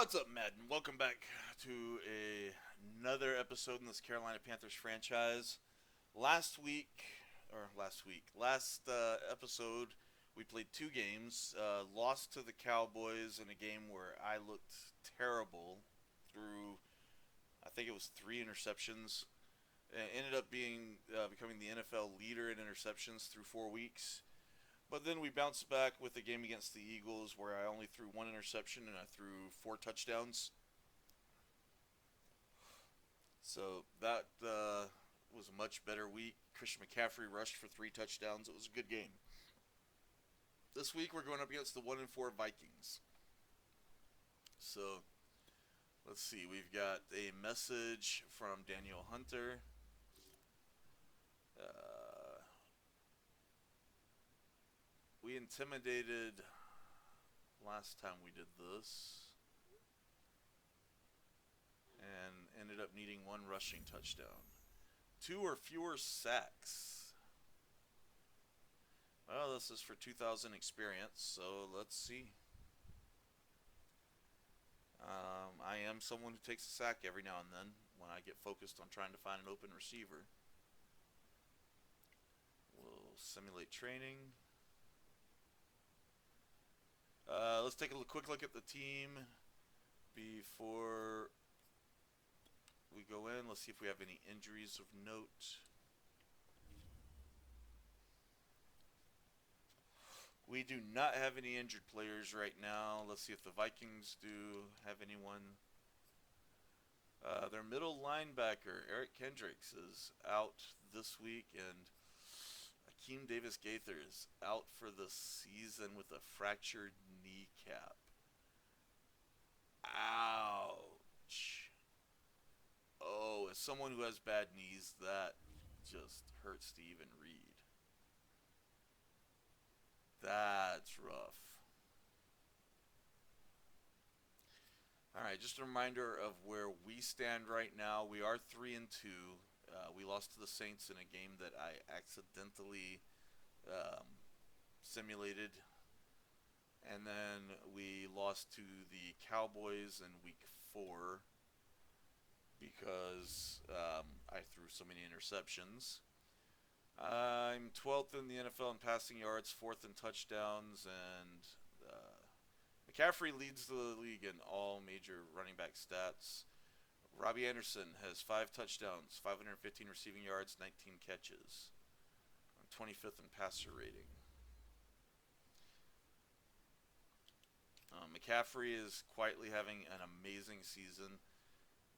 What's up, Madden? Welcome back to another episode in this Carolina Panthers franchise. Last episode, we played two games. Lost to the Cowboys in a game where I looked terrible through, I think it was three interceptions. Ended up becoming the NFL leader in interceptions through 4 weeks. But then we bounced back with the game against the Eagles where I only threw one interception and I threw four touchdowns. So that was a much better week. Christian McCaffrey rushed for three touchdowns. It was a good game. This week we're going up against the 1-4 Vikings. So let's see. We've got a message from Daniel Hunter. Uh, we intimidated last time we did this and ended up needing one rushing touchdown. Two or fewer sacks. Well, this is for 2,000 experience, so let's see. I am someone who takes a sack every now and then when I get focused on trying to find an open receiver. We'll simulate training. Let's take a quick look at the team before we go in. Let's see if we have any injuries of note. We do not have any injured players right now. Let's see if the Vikings do have anyone. Their middle linebacker, Eric Kendricks, is out this week, and Akeem Davis-Gaither is out for the season with a fractured kneecap. Ouch. Oh, as someone who has bad knees, that just hurts to even read. That's rough. All right, just a reminder of where we stand right now. We are 3-2. We lost to the Saints in a game that I accidentally um, simulated, and then we lost to the Cowboys in Week 4 because I threw so many interceptions. I'm 12th in the NFL in passing yards, 4th in touchdowns, and McCaffrey leads the league in all major running back stats. Robbie Anderson has 5 touchdowns, 515 receiving yards, 19 catches. I'm 25th in passer rating. McCaffrey is quietly having an amazing season.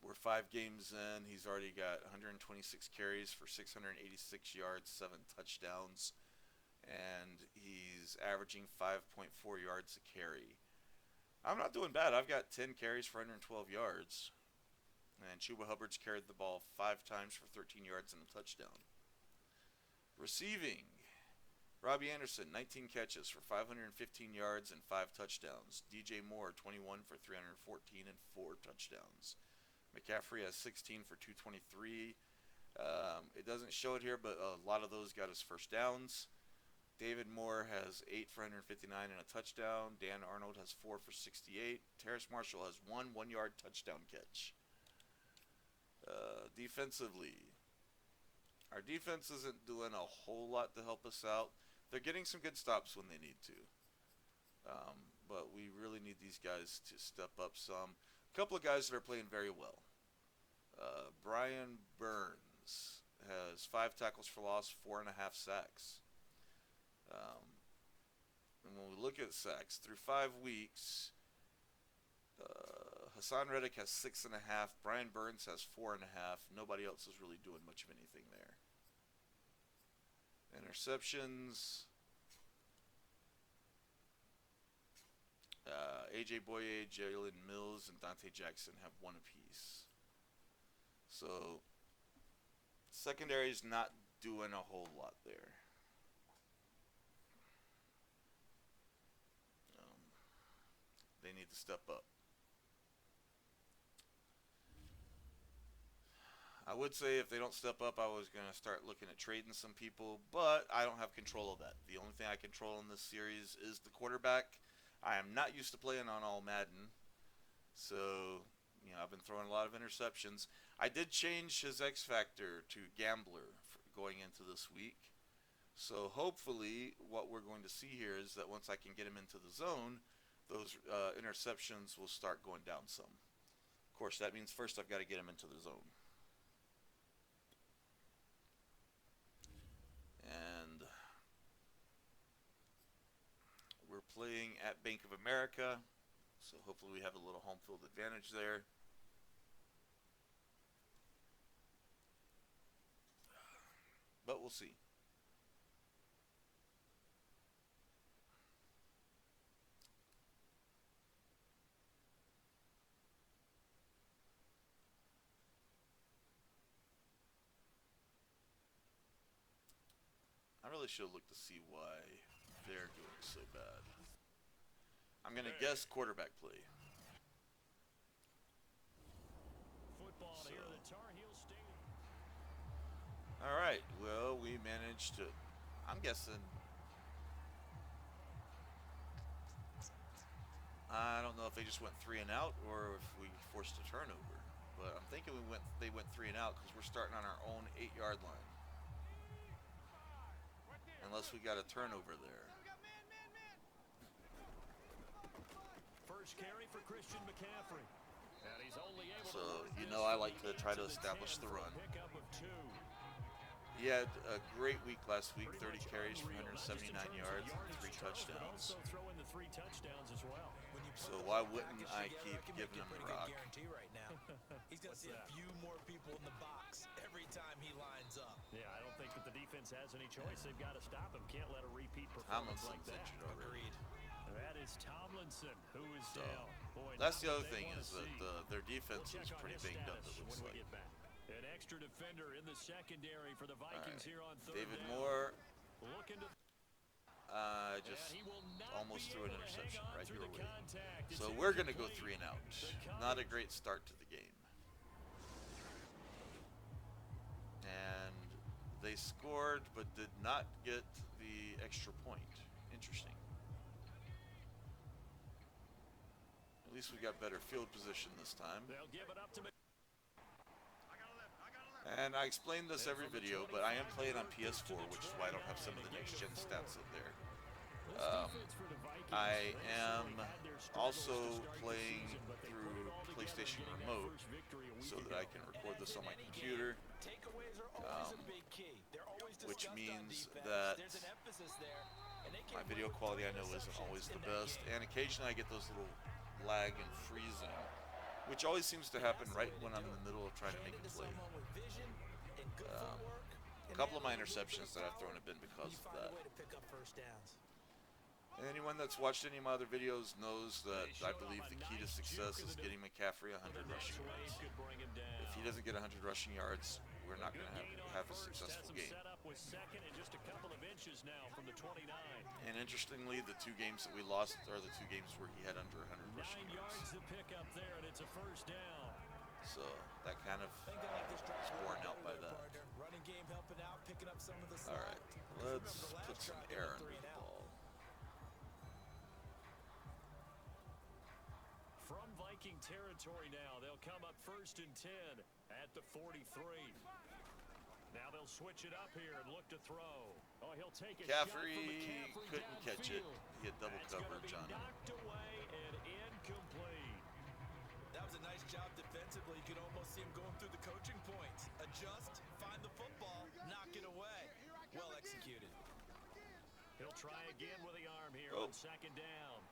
We're 5 games in. He's already got 126 carries for 686 yards, 7 touchdowns, and he's averaging 5.4 yards a carry. I'm not doing bad. I've got 10 carries for 112 yards. And Chuba Hubbard's carried the ball 5 times for 13 yards and a touchdown. Receiving, Robbie Anderson, 19 catches for 515 yards and 5 touchdowns. DJ Moore, 21 for 314 and 4 touchdowns. McCaffrey has 16 for 223. It doesn't show it here, but a lot of those got his first downs. David Moore has 8 for 159 and a touchdown. Dan Arnold has 4 for 68. Terrace Marshall has 1 1-yard touchdown catch. Defensively, our defense isn't doing a whole lot to help us out. They're getting some good stops when they need to. But we really need these guys to step up some. A couple of guys that are playing very well. Brian Burns has 5 tackles for loss, 4.5 sacks. And when we look at sacks, through 5 weeks, Hassan Reddick has 6.5. Brian Burns has 4.5. Nobody else is really doing much of anything there. Interceptions. AJ Boye, Jalen Mills, and Dante Jackson have 1 apiece. So, secondary is not doing a whole lot there. They need to step up. I would say if they don't step up, I was going to start looking at trading some people, but I don't have control of that. The only thing I control in this series is the quarterback. I am not used to playing on all Madden, So, I've been throwing a lot of interceptions. I did change his X factor to gambler going into this week. So hopefully, what we're going to see here is that once I can get him into the zone, those interceptions will start going down some. Of course, that means first I've got to get him into the zone. And we're playing at Bank of America, so hopefully we have a little home field advantage there. But we'll see. I really should look to see why they're doing so bad. I'm going to guess quarterback play. All right. Well, we managed to. I'm guessing. I don't know if they just went 3 and out or if we forced a turnover. But I'm thinking they went 3 and out because we're starting on our own 8-yard line. Unless we got a turnover there. First carry for Christian McCaffrey. And he's only able so, I like to try to establish the run. He had a great week last week, 30 carries for 179 yards and 3 touchdowns. So why wouldn't I keep giving him the rock? He's going to see a few more people in the box every time he lines up. Yeah, I don't think that the defense has any choice. They've got to stop him. Can't let a repeat performance like that. Agreed. That is Tomlinson, who is down. Boy, that's the other thing is that their defense is pretty banged up, it looks like. An extra defender in the secondary for the Vikings here on third David down. Moore Looking to just almost threw an interception right your way. So we're going to go 3 and out. Not a great start to the game. And they scored but did not get the extra point. Interesting. At least we got better field position this time. They'll give it up to And I explain this every video, but I am playing on PS4, which is why I don't have some of the next-gen stats in there. I am also playing through PlayStation Remote so that I can record this on my computer, which means that my video quality I know isn't always the best, and occasionally I get those little lag and freezing, which always seems to happen right when I'm in the middle of trying to make a play. A couple of my interceptions that I've thrown have been because of that. Anyone that's watched any of my other videos knows that I believe the key to success is getting McCaffrey 100 rushing yards. If he doesn't get 100 rushing yards, we're not going to have a successful game. And interestingly, the 2 games that we lost are the 2 games where he had under 100 rushing yards. So that kind of is borne out by that. Alright, let's put some air under the ball. From Viking territory now, they'll come up 1st and 10 at the 43. Now they'll switch it up here and look to throw. Oh, he'll take a McCaffrey shot couldn't catch it. He had double coverage on him. Knocked away and incomplete. That was a nice job defensively. You could almost see him going through the coaching points. Adjust, find the football, knock it away. Well executed. He'll try again with the arm here on 2nd down.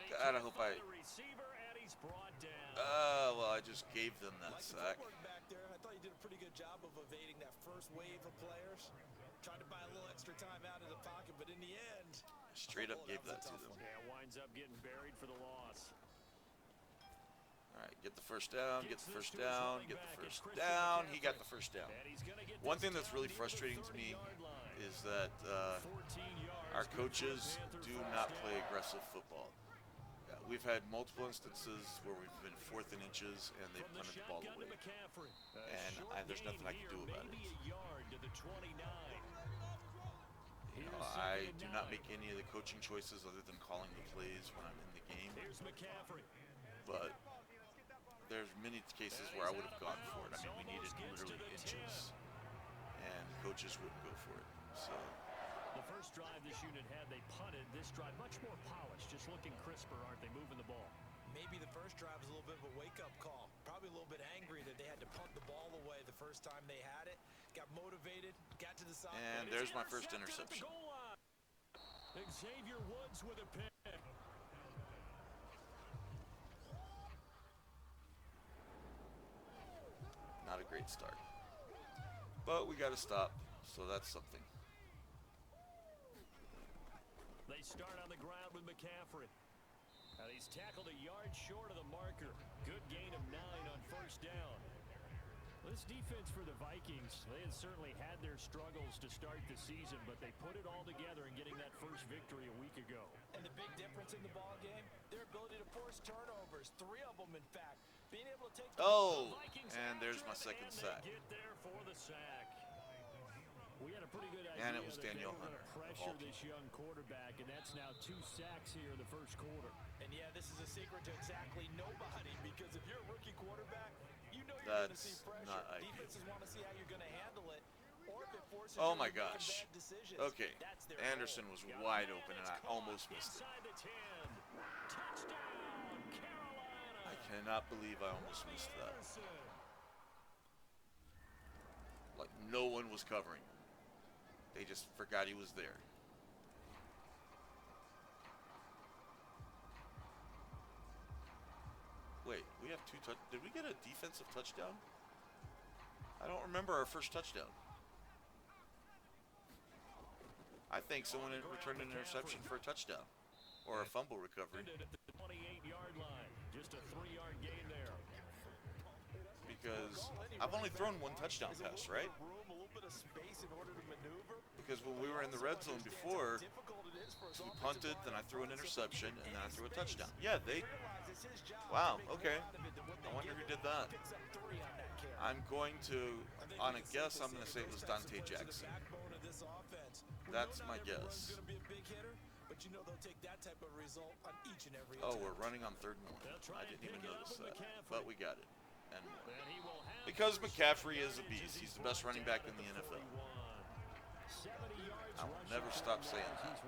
God, I hope I... receiver and he's brought down. Well, I just gave them that sack. Back there. I thought you did a pretty good job of evading that first wave of players. Tried to buy a little extra time out of the pocket, but in the end... Straight up gave that to them. Yeah, winds up getting buried for the loss. Alright, get the first down, get the first down, get the first down. He got the first down. One thing that's really frustrating to me is that our coaches do not play aggressive football. We've had multiple instances where we've been 4th and inches and they've punted the ball away. And there's nothing I can do about it. I do not make any of the coaching choices other than calling the plays when I'm in the game. But there's many cases where I would have gone for it. I mean, we needed literally inches, and coaches wouldn't go for it. So The first drive this unit had, they punted. This drive, much more polished, just looking crisper, aren't they, moving the ball? Maybe the first drive was a little bit of a wake-up call. Probably a little bit angry that they had to punt the ball away the first time they had it. Got motivated, got to the side. and there's my first interception. Xavier Woods with a pick. Not a great start, but we got to stop, so that's something. They start on the ground with McCaffrey. And he's tackled a yard short of the marker. Good gain of 9 on first down. This defense for the Vikings, they had certainly had their struggles to start the season, but they put it all together in getting that first victory a week ago. And the big difference in the ball game, their ability to force turnovers, 3 of them in fact. Being able to take the Vikings and there's my and second they sack. get there for the sack. We had a pretty good idea And it was that Daniel they were Hunter, going to pressure this young quarterback, and that's now 2 sacks here in the first quarter. And yeah, this is a secret to exactly nobody, because if you're a rookie quarterback, you know you're going to see That's pressure. not ideal. Defenses want to see how you're going to handle it, or if it forces Oh you my to make gosh. bad decisions. Okay, That's their Anderson goal. was wide open, and I almost missed it. Inside the 10. Touchdown, Carolina. I cannot believe I almost missed that. Anderson. Like, no one was covering. They just forgot he was there. Wait, we have 2 touch. Did we get a defensive touchdown? I don't remember our first touchdown. I think someone had returned an interception for a touchdown or a fumble recovery. Ended at the 28-yard line. Just a 3-yard gain there. Because I've only thrown 1 touchdown pass, right? Room, a little bit of space in order to maneuver. Because when we were in the red zone before, we punted, then I threw an interception, and then I threw a touchdown. Yeah, they... Wow, okay. I wonder who did that. I'm going to, on a guess, I'm going to say it was Dante Jackson. That's my guess. Oh, we're running on 3rd and 1. I didn't even notice that, but we got it. And more. Because McCaffrey is a beast. He's the best running back in the NFL. I will never stop saying that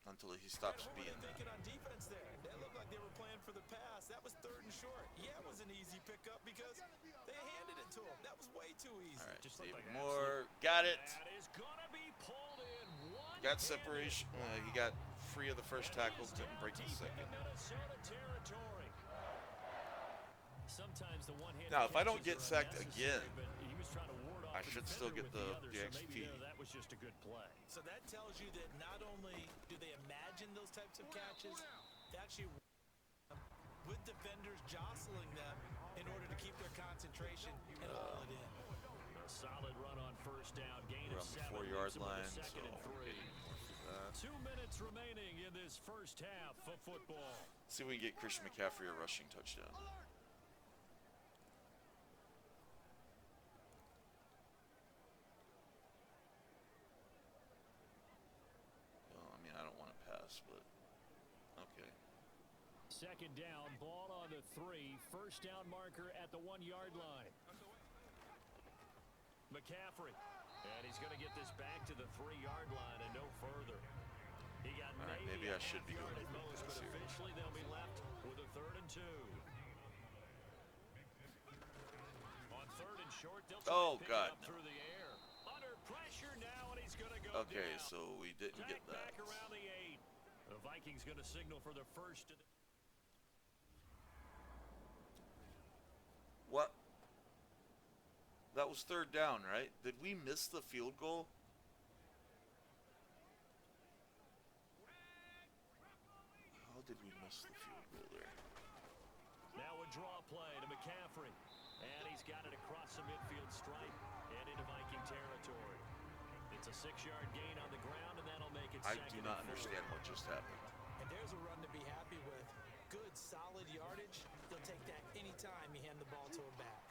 until he stops being that. On defense there. That looked like they were playing for the pass. That was 3rd and short. Yeah, it was an easy pickup because they handed it to him. That was way too easy. All right, Just David like Moore. Got it. That is gonna be pulled in. Got separation. He got free of the first tackle, didn't break the second. Sometimes the one-handed Now, if I don't catches get are sacked unnecessary, again, but he was trying to ward off I the should still defender get with the other, so XP. maybe, that was just a good play. So that tells you that not only do they imagine those types of catches, they actually with defenders jostling them in order to keep their concentration and haul it in. A solid run on first down, gain We're of on the 7. 4-yard leads them with a line, so second and we're 3. getting more for that. 2 minutes remaining in this first half of football. See if we can get Christian McCaffrey a rushing touchdown. Well, I mean, I don't want to pass, but okay. Second down, ball on the 3. First down marker at the 1-yard line. McCaffrey. And he's going to get this back to the 3-yard line and no further. He got All right, maybe I should be going at for most, this but here. officially they'll be left with a 3rd and 2. On 3rd and short, they'll try Oh, to pick God, it up no. through the air. Under pressure now, and he's going to go Okay, down. so we didn't get Sack that. back around the 8. The Vikings going to signal for the first. What? That was 3rd down, right? Did we miss the field goal? How did we miss the field goal there? Now a draw play to McCaffrey. And he's got it across the midfield stripe and into Viking territory. It's a 6-yard gain on the ground, and that'll make it I second do not and 4. understand what just happened. And there's a run to be happy with. Good, solid yardage. They'll take that anytime you hand the ball to a back.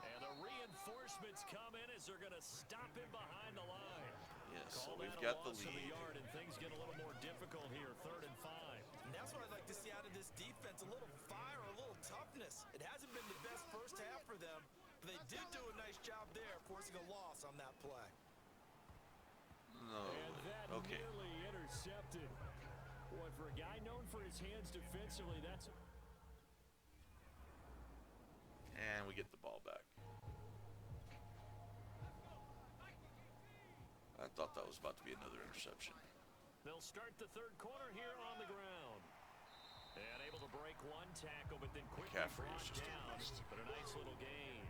And the reinforcements come in as they're going to stop him behind the line. Yes, so Call we've that a got the loss of lead. yard, and things get a little more difficult here, 3rd and 5. And that's what I'd like to see out of this defense. A little fire, a little toughness. cover them, but they did do a nice job there, forcing a loss on that play. No. And that Okay. nearly intercepted. Boy, for a guy known for his hands defensively, that's... And we get the ball back. I thought that was about to be another interception. They'll start the third quarter here on the ground. And able to break one tackle, but then quickly McCaffrey is brought just a down. beast. But a nice little gain.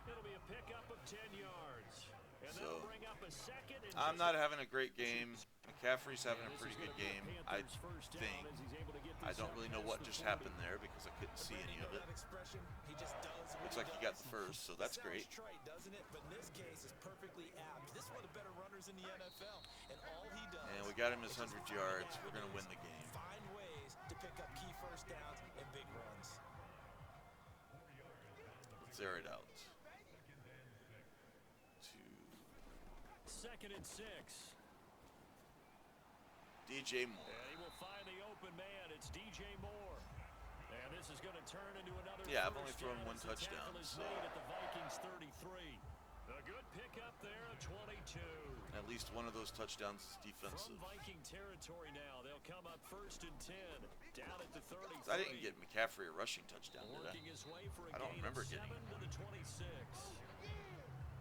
It'll be a pickup of 10 yards. And So, that'll bring up a second. And I'm not having a great game. McCaffrey's having a pretty good game. I think. I don't really know what just happened there because I couldn't see any of it. Looks like he got the first, so that's great. Doesn't it? But in this case, it's perfectly apt. This is one of the better runners in the NFL, and all he does. And we got him his 100 yards. We're gonna win the game. Find ways to pick up key first downs and big runs. Let's air it out. Second and 6. DJ Moore. And he will find the open man. It's DJ Moore. And this is going to turn into another. Yeah, I've only thrown one touchdown. So. At the Vikings 33. A good pickup there at 22. At least one of those touchdowns is defensive. From Viking territory now, they'll come up first and 10. Down at the 33. I didn't get McCaffrey a rushing touchdown, did I? Working his way for a I don't gain remember of 7 getting to the 26.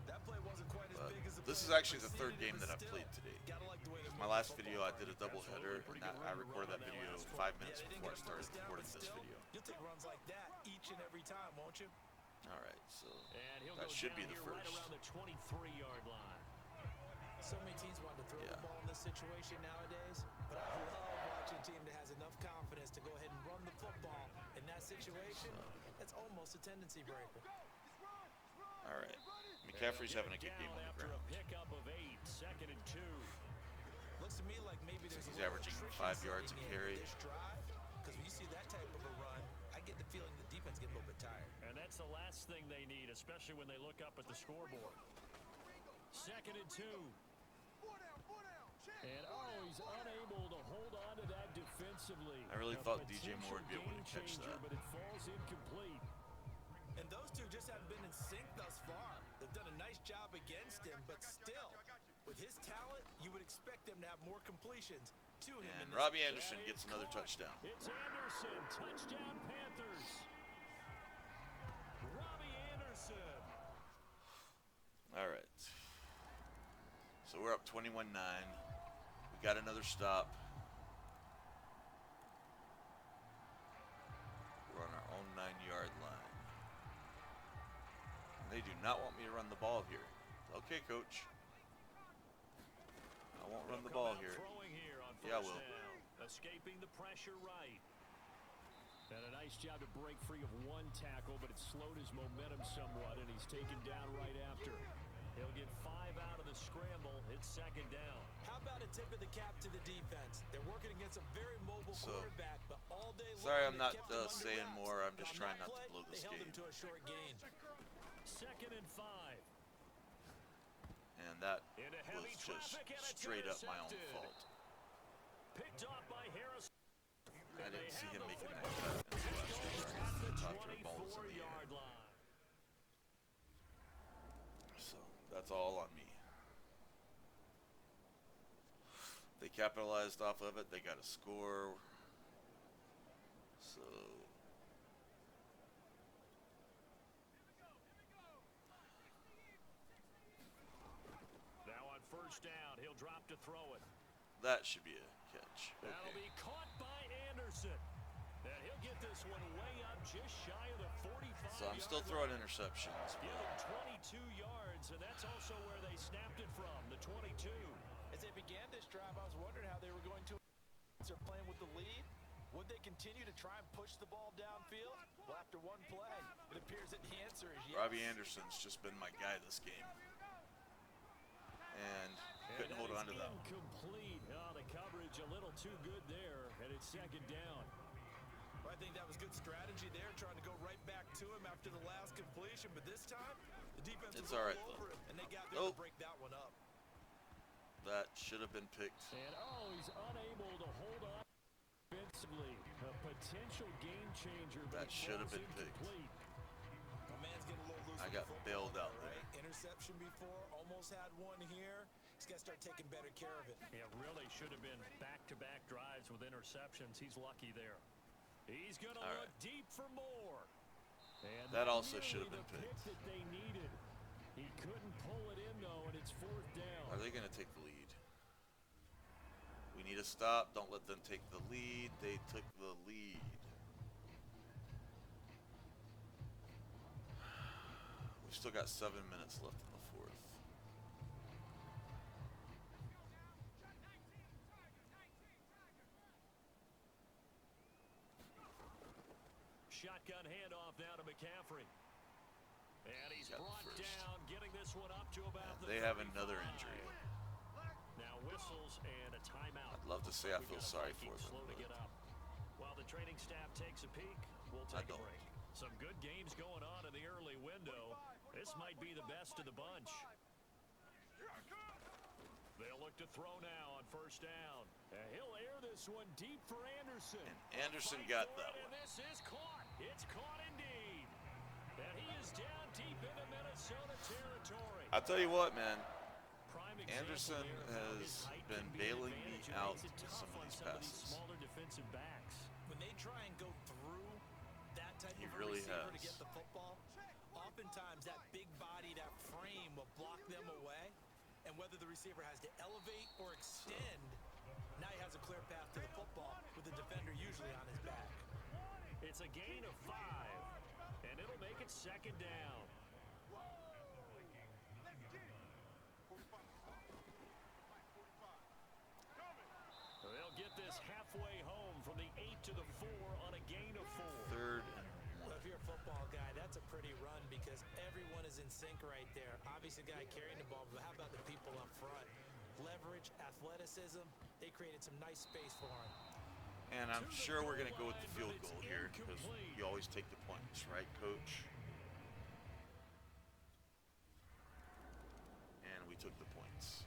That play wasn't quite as big as the this is play actually the third game that I played today. My last video, I did a doubleheader, and I recorded that video 5 minutes before I started recording this video. You'll take runs like that each and every time, won't you? All right, so And that should be the right first. around the 23-yard line. So many teams want to throw the ball in this situation nowadays, but I love watching a team that has enough confidence to go ahead and run the football. In that situation, that's almost a tendency breaker. All right, McCaffrey's having a good game on the After ground. a pickup of 8, second and 2. Looks to me like maybe there's He's a little averaging attrition 5 yards a setting in carry. this drive, because when you see that type of a run, I get the feeling the defense get a little bit tired. And that's the last thing they need, especially when they look up at the scoreboard. Second and 2. And he's unable to hold on to that defensively. I really A thought DJ Moore would be able to game catch changer, that. But it falls incomplete. And those two just haven't been in sync thus far. They've done a nice job against him, but still, with his talent, you would expect them to have more completions to him. And in this Robbie game. Anderson gets another touchdown. It's Anderson. Touchdown, Panthers. Robbie Anderson. All right. So we're up 21-9. We got another stop. We're on our own 9-yard line. They do not want me to run the ball here. Okay, coach. I won't run the ball here. Yeah, I will. Escaping the pressure right. And a nice job to break free of one tackle, but it slowed his momentum somewhat, and he's taken down right after. He'll get 5 out of the scramble. It's second down. How about a tip of the cap to the defense? They're working against a very mobile quarterback, but all day long. Sorry, I'm not they kept him under saying wraps. more. I'm just On trying that not to play, blow this they held game. him to a short gain. Second and 5. And that Into was heavy just traffic, and it's straight up my own intercepted. fault. Picked off by Harris. I didn't see him making that cut until after the ball was in the air. 24-yard line. So that's all on me. They capitalized off of it. They got a score. So Now on first down, he'll drop to throw it. that should be a catch. That'll Okay. be caught by Anderson. And he'll get this one way up just shy of the 45. So I'm still throwing interceptions. Give him 22 yards, and that's also where they snapped it from, the 22. As they began this drive, I was wondering how they were going to. They're playing with the lead. Would they continue to try and push the ball downfield? Well, after one play, it appears that the answer is yes. Robbie Anderson's just been my guy this game. And couldn't hold on to that one. Incomplete. Oh, the coverage a little too good there, and it's second down. Well, I think that was good strategy there, trying to go right back to him after the last completion. But this time, the defense It's was all all right, over though. him, and they got there Oh. to break that one up. That should have been picked. And he's unable to hold on defensively. A potential game changer. But That should have been picked. Well, man, I got bailed out there. Right? Interception before, almost had one here. He's got to start taking better care of it. Yeah, really should have been back-to-back drives with interceptions. He's lucky there. He's going to look deep for more. And that also should have been picked. That they needed. He couldn't pull it in, though, and it's 4th down. Are they going to take the lead? We need to stop. Don't let them take the lead. They took the lead. We've still got 7 minutes left in the 4th. Shotgun handoff now to McCaffrey. And he's brought down, getting this one up to about the 35. They have another injury. Now whistles and a timeout. I'd love to say I feel sorry for them. Slow to get up. While the training staff takes a peek, we'll take a break. Some good games going on in the early window. This might be the best of the bunch. They'll look to throw now on 1st down. And he'll air this one deep for Anderson. And Anderson got that one. And this is caught. It's caught indeed. And he is down deep into Minnesota territory. I'll tell you what, man. Anderson has been bailing me out some of these passes. Smaller defensive backs. When they try and go through that type of really receiver has. to get the football, oftentimes that big body, that frame will block them away. And whether the receiver has to elevate or extend, now he has a clear path to the football with the defender usually on his back. It's a gain of 5, and it'll make it 2nd down. They'll get this halfway home from the 8 to the 4 on a gain of 4. 3rd and 1. Well, if you're a football guy, that's a pretty run because everyone is in sync right there. Obviously, the guy carrying the ball, but how about the people up front? Leverage, athleticism, they created some nice space for him. And I'm sure we're going to go with the field goal here because you always take the points, right, Coach? And we took the points.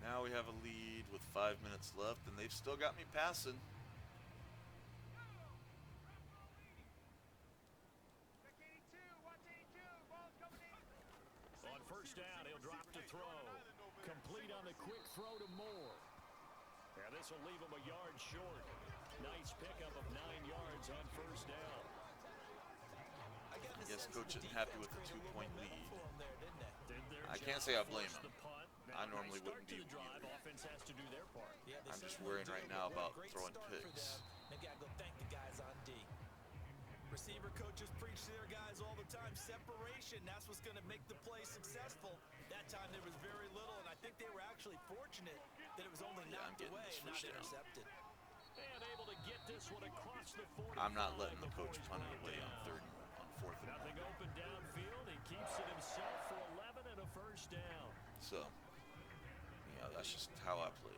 Now we have a lead with 5 minutes left, and they've still got me passing. On 1st down, he'll drop to throw. Complete on the quick throw to Moore. And this will leave him a yard short. Nice pickup of 9 yards on 1st down. I guess Coach isn't happy with the 2-point lead. I can't say I blame him. I normally wouldn't be either. Offense has to do their part. I'm just worrying right now about throwing picks. They've got to go thank the guys on D. Receiver coaches preach to their guys all the time. Separation, that's what's going to make the play successful. That time there was very little, and I think they were actually fortunate that it was only knocked away and not intercepted. And able to get this one across the 45. I'm not letting the coach punt it away on 4th and 1. Nothing open downfield. He keeps it himself for 11 and a 1st down. So, yeah, that's just how I play.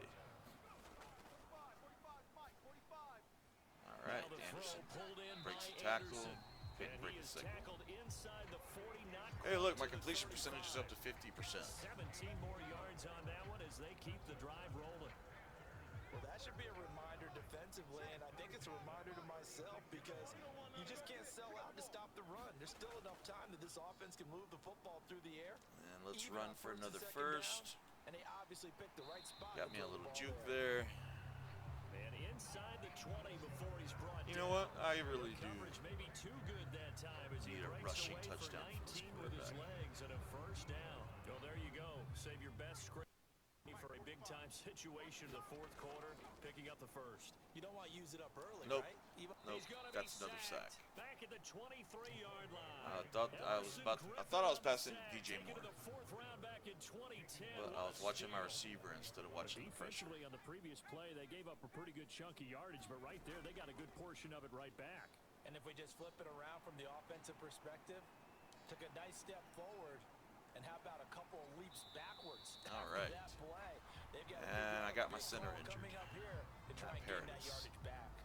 All right, Anderson breaks the tackle. Couldn't break the second. Hey, look, my completion percentage is up to 50%. 17 more yards on that one as they keep the drive rolling. Well, that should be a reminder defensively, and I think it's a reminder to myself because you just can't sell out to stop the run. There's still enough time that this offense can move the football through the air. And let's run for another 1st. And they obviously picked the right spot. Got me a little juke there. And inside the 20 before he's brought You know what? I really do coverage may be too good that time as he need a breaks rushing away touchdown for 19 with his legs and a 1st down. Well, there you go. Save your best screen for a big-time situation in the 4th quarter, picking up the 1st. You don't want to use it up early, Nope. right? Nope. That's another sack. Back at the 23-yard line. I thought I was passing DJ Moore. The 4th round back in 2010. But I was watching my receiver instead of watching the pressure. Defensively on the previous play, they gave up a pretty good chunk of yardage, but right there, they got a good portion of it right back. And if we just flip it around from the offensive perspective, took a nice step forward, and how about a couple of leaps backwards? All right. That play. And I got my center injured. Coming up here to try and gain that yardage back.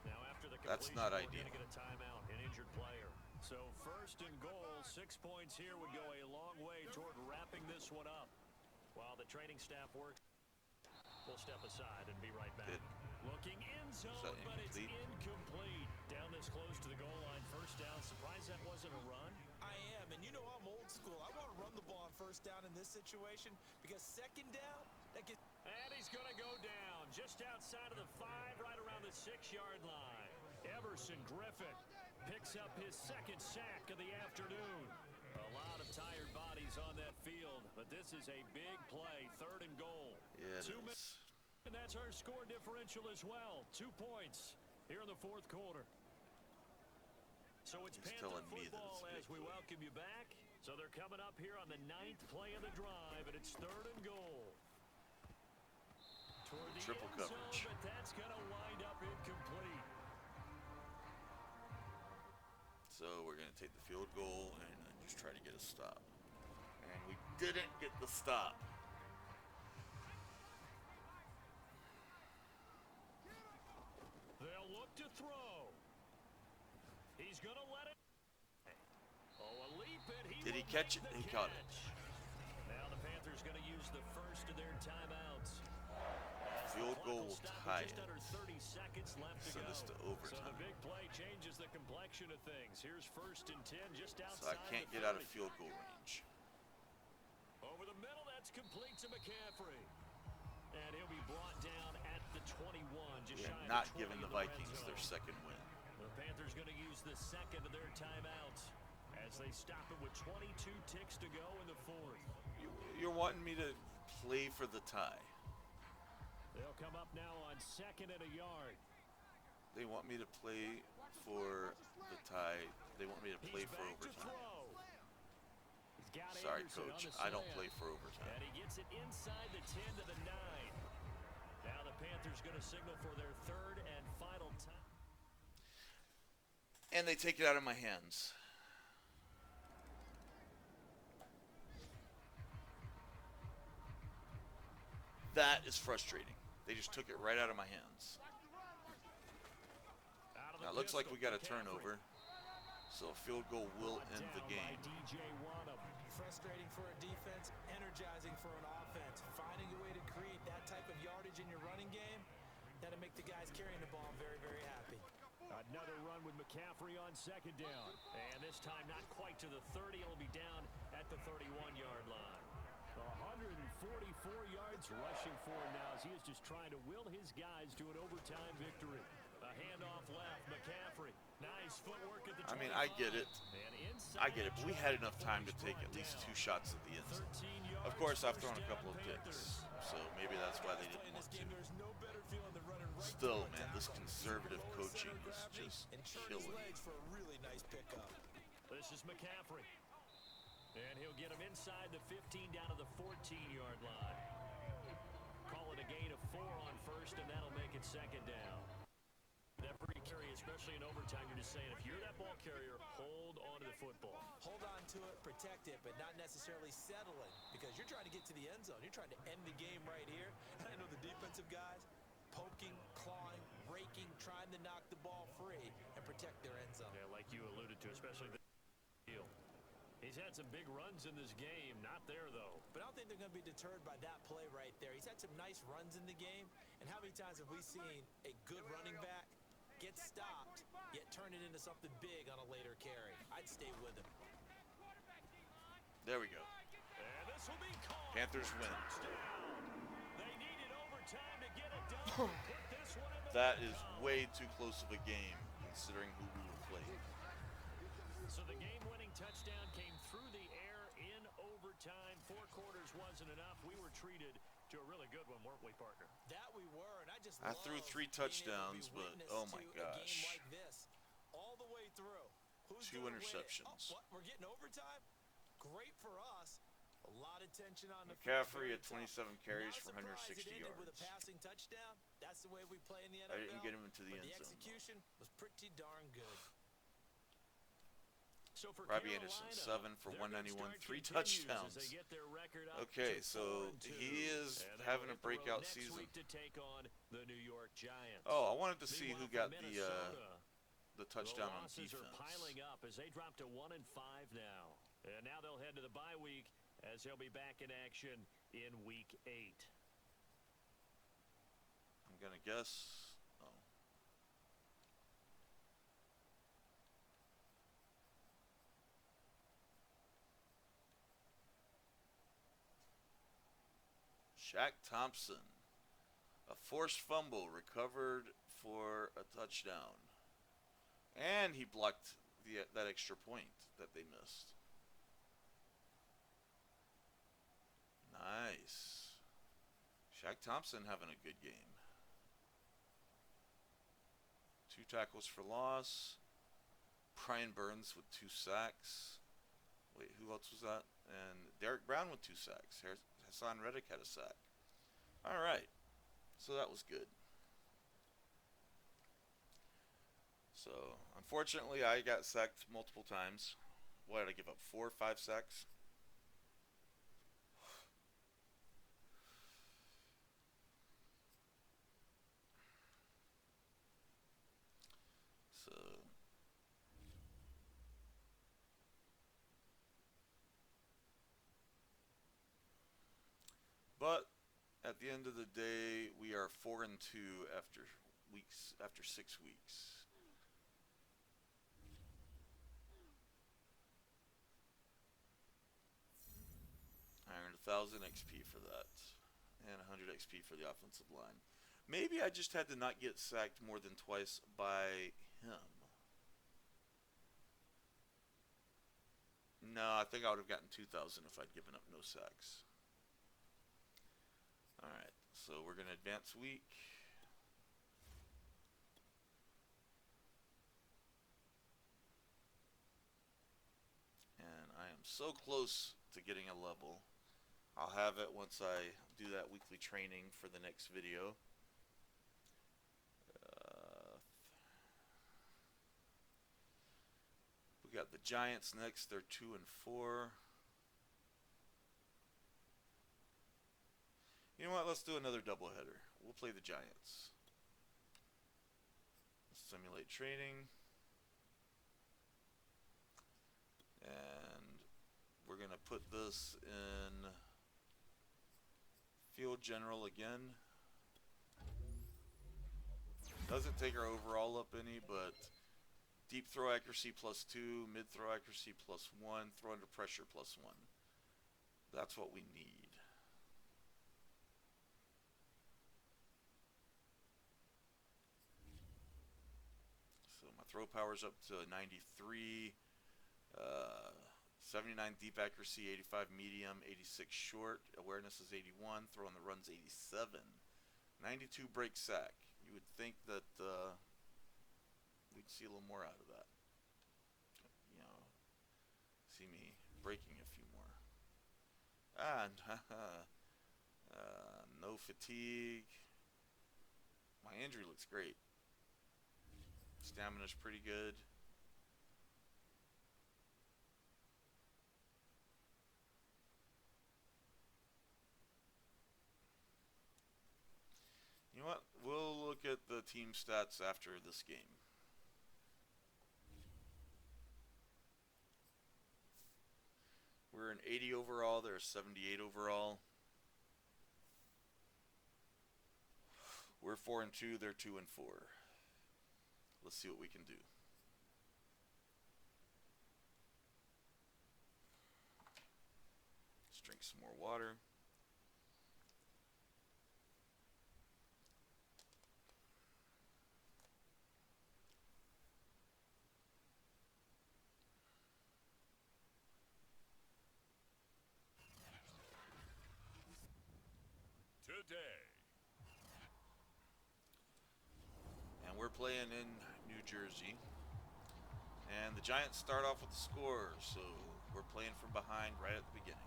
Now after the That's not we're ideal. gonna get a timeout, an injured player. So 1st and goal, 6 points here would go a long way toward wrapping this one up. While the training staff works, we'll step aside and be right back. Looking in zone, but it's incomplete. Down this close to the goal line, 1st first down in this situation because second down, that gets... And he's going to go down just outside of the 5, right around the 6-yard line. Everson Griffin picks up his second sack of the afternoon. A lot of tired bodies on that field, but this is a big play, 3rd and goal. Yeah, 2 minutes, and that's our score differential as well. 2 points here in the 4th quarter. So it's Panther football as we welcome you back. So they're coming up here on the 9th play of the drive, and it's 3rd and goal. Toward the Triple end zone, coverage. but that's going to wind up incomplete. So we're going to take the field goal and just try to get a stop. And we didn't get the stop. They'll look to throw. He's going to let it. Oh, a leap it. Did he catch it? He caught it. Now the Panthers going to use the first of their timeouts. Field goal will tie it. Just under 30 seconds left to Send go. us to So overtime. the big play changes the complexion of things. Here's 1st and 10 just So outside. I can't the get out of 30. field goal range. Over the middle, that's complete to McCaffrey. And he'll be brought down at the 21, just We shy have of not the 20 given the in red Vikings their zone. second win. The Panthers going to use the second of their timeouts as they stop it with 22 ticks to go in the 4th. You're wanting me to play for the tie. They'll come up now on 2nd and a yard. They want me to play for the tie. They want me to play He's for back to overtime. throw. He's got Sorry, Anderson on Coach. the I don't slant. play for overtime. And he gets it inside the 10 to the 9. Now the Panthers going to signal for their 3rd and final time. And they take it out of my hands. That is frustrating. They just took it right out of my hands. Now it looks like we got a turnover. So a field goal will end the game. Frustrating for a defense, energizing for an offense. Finding a way to create that type of yardage in your running game, that'll make the guys carrying the ball very, very happy. Another run with McCaffrey on 2nd down. And this time not quite to the 30. It'll be down at the 31-yard line. 144 yards rushing for him now as he is just trying to will his guys to an overtime victory. A handoff left, McCaffrey. Nice footwork at the 25. I mean, I get it. I get it, but we had enough time to take at least 2 shots at the end zone. Of course, I've thrown a couple of picks, so maybe that's why they didn't want to. Still, man, this conservative coaching is just killing me. For a really nice pickup. This is McCaffrey. And he'll get him inside the 15 down to the 14-yard line. Call it a gain of 4 on 1st, and that'll make it 2nd down. Every carry, especially in overtime, you're just saying, if you're that ball carrier, hold on to the football. Hold on to it, protect it, but not necessarily settle it because you're trying to get to the end zone. You're trying to end the game right here. And I know the defensive guys poking, clawing, raking, trying to knock the ball free and protect their end zone. Yeah, like you alluded to, especially the deal. He's had some big runs in this game. Not there, though. But I don't think they're going to be deterred by that play right there. He's had some nice runs in the game. And how many times have we seen a good running back get stopped, yet turn it into something big on a later carry? I'd stay with him. There we go. And this will be called. Panthers win. They needed overtime to get it done. Put this one in the That is way too close of a game, considering who we were playing. So the game-winning touchdown came through the air in overtime. 4 quarters wasn't enough. We were treated to a really good one, weren't we, partner? That we were, and I I threw 3 touchdowns, but oh my gosh. Like this, all the way through. Who's 2 gonna win it? interceptions. Oh, what? We're getting overtime? Great for us. A lot of tension on the McCaffrey field. had 27 carries for Not 160 surprised it ended with a yards. passing touchdown. That's the way we play in the NFL. I didn't get him into the but end the zone, though. execution was pretty darn good. So for Robbie Carolina, Anderson, 7 for their good 191, start 3 continues as touchdowns. they get their record up Okay, to so 4-2. he is And they having a hit the road breakout next season. week to take on the New York Giants. Oh, I wanted to see who Meanwhile, got for the Minnesota, touchdown on losses defense. are piling up as they drop to 1-5 now. And now they'll head to the bye week as they'll be back in action in week 8. I'm gonna guess. Oh. Shaq Thompson. A forced fumble recovered for a touchdown. And he blocked that extra point that they missed. Nice. Shaq Thompson having a good game. 2 tackles for loss. Brian Burns with 2 sacks. Wait, who else was that? And Derek Brown with 2 sacks. Hassan Reddick had a sack. All right. So that was good. So, unfortunately, I got sacked multiple times. What did I give up? 4 or 5 sacks? So, but at the end of the day, we are 4-2 after 6 weeks. I earned 1,000 XP for that, and 100 XP for the offensive line. Maybe I just had to not get sacked more than twice by him. No, I think I would have gotten 2,000 if I'd given up no sacks. Alright, so we're going to advance week. And I am so close to getting a level. I'll have it once I do that weekly training for the next video. We got the Giants next. They're 2-4. You know what? Let's do another doubleheader. We'll play the Giants. Simulate training. And we're going to put this in Field General again. Doesn't take our overall up any, but deep throw accuracy +2, mid throw accuracy +1, throw under pressure +1. That's what we need. So my throw power's up to 93, 79 deep accuracy, 85 medium, 86 short. Awareness is 81. Throw on the run's 87. 92 break sack. You would think that we'd see a little more out of that. You know, see me breaking a few more. No fatigue. My injury looks great. Stamina's pretty good. You know what? We'll look at the team stats after this game. We're an 80 overall. They're 78 overall. We're 4-2. They're 2-4. Let's see what we can do. Let's drink some more water. Today. And we're playing in New Jersey. And the Giants start off with the score, so we're playing from behind right at the beginning.